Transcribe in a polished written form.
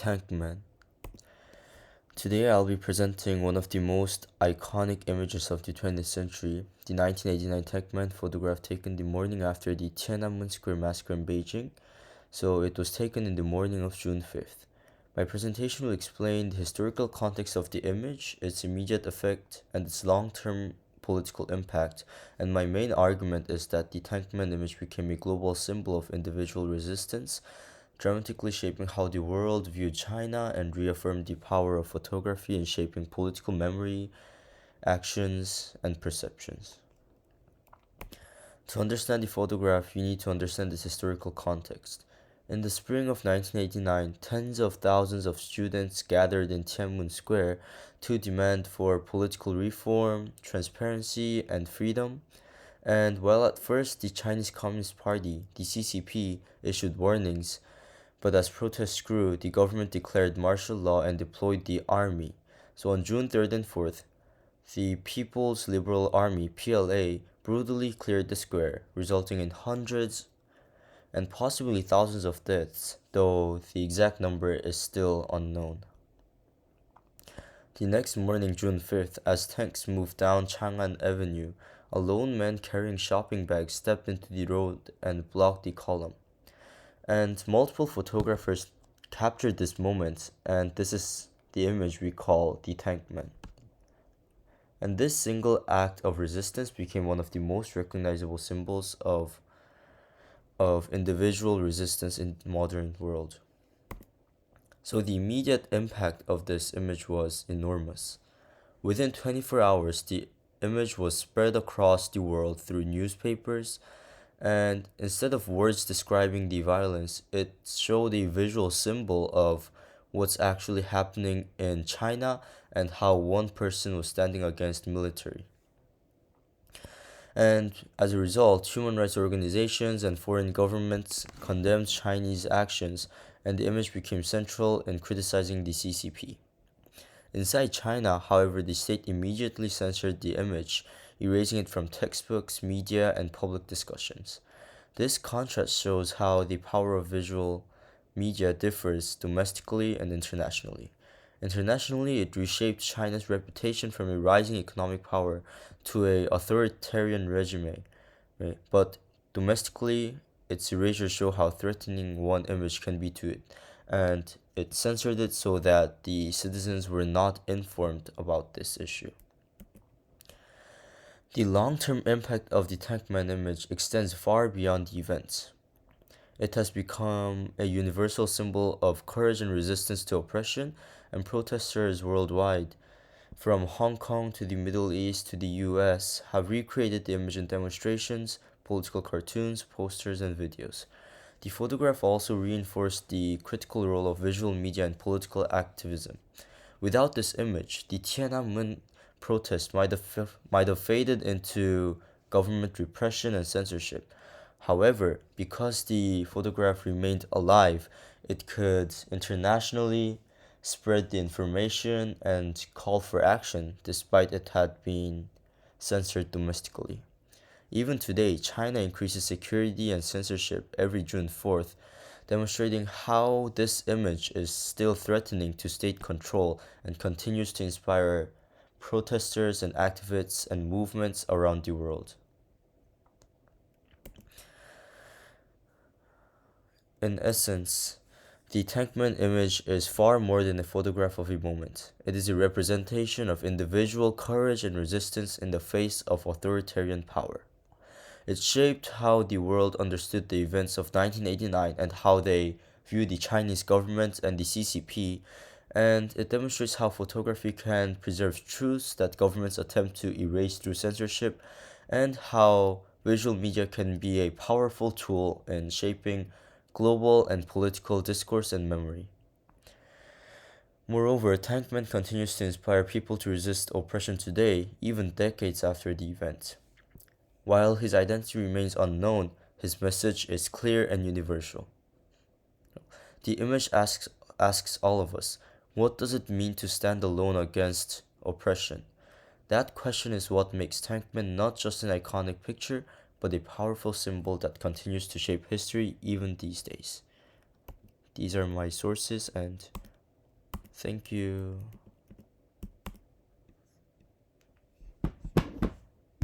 Tankman. Today I'll be presenting one of the most iconic images of the 20th century, the 1989 Tankman photograph taken the morning after the Tiananmen Square massacre in Beijing. So it was taken in the morning of June 5th. My presentation will explain the historical context of the image, its immediate effect, and its long-term political impact, and my main argument is that the Tankman image became a global symbol of individual resistance, dramatically shaping how the world viewed China and reaffirmed the power of photography in shaping political memory, actions, and perceptions. To understand the photograph, you need to understand its historical context. In the spring of 1989, tens of thousands of students gathered in Tiananmen Square to demand for political reform, transparency, and freedom. And while at first the Chinese Communist Party, the CCP, issued warnings, but as protests grew, the government declared martial law and deployed the army. So on June 3rd and 4th, the People's Liberal Army, PLA, brutally cleared the square, resulting in hundreds and possibly thousands of deaths, though the exact number is still unknown. The next morning, June 5th, as tanks moved down Chang'an Avenue, a lone man carrying shopping bags stepped into the road and blocked the column. And multiple photographers captured this moment, and this is the image we call the Tankman. And this single act of resistance became one of the most recognizable symbols of individual resistance in the modern world. So the immediate impact of this image was enormous. Within 24 hours, the image was spread across the world through newspapers, and instead of words describing the violence, it showed a visual symbol of what's actually happening in China and how one person was standing against military. And as a result, human rights organizations and foreign governments condemned Chinese actions, and the image became central in criticizing the CCP. Inside China, however, the state immediately censored the image, erasing it from textbooks, media, and public discussions. This contrast shows how the power of visual media differs domestically and internationally. Internationally, it reshaped China's reputation from a rising economic power to an authoritarian regime, right? But domestically, its erasure showed how threatening one image can be to it, and it censored it so that the citizens were not informed about this issue. The long-term impact of the Tankman image extends far beyond the events. It has become a universal symbol of courage and resistance to oppression, and protesters worldwide, from Hong Kong to the Middle East to the US, have recreated the image in demonstrations, political cartoons, posters, and videos. The photograph also reinforced the critical role of visual media in political activism. Without this image, the Tiananmen protest might have faded into government repression and censorship. However, because the photograph remained alive, it could internationally spread the information and call for action despite it had been censored domestically. Even today, China increases security and censorship every June 4th, demonstrating how this image is still threatening to state control and continues to inspire protesters and activists and movements around the world. In essence, the Tankman image is far more than a photograph of a moment. It is a representation of individual courage and resistance in the face of authoritarian power. It shaped how the world understood the events of 1989 and how they viewed the Chinese government and the CCP, and it demonstrates how photography can preserve truths that governments attempt to erase through censorship, and how visual media can be a powerful tool in shaping global and political discourse and memory. Moreover, Tankman continues to inspire people to resist oppression today, even decades after the event. While his identity remains unknown, his message is clear and universal. The image asks all of us, what does it mean to stand alone against oppression? That question is what makes Tankman not just an iconic picture, but a powerful symbol that continues to shape history even these days. These are my sources, and Thank you.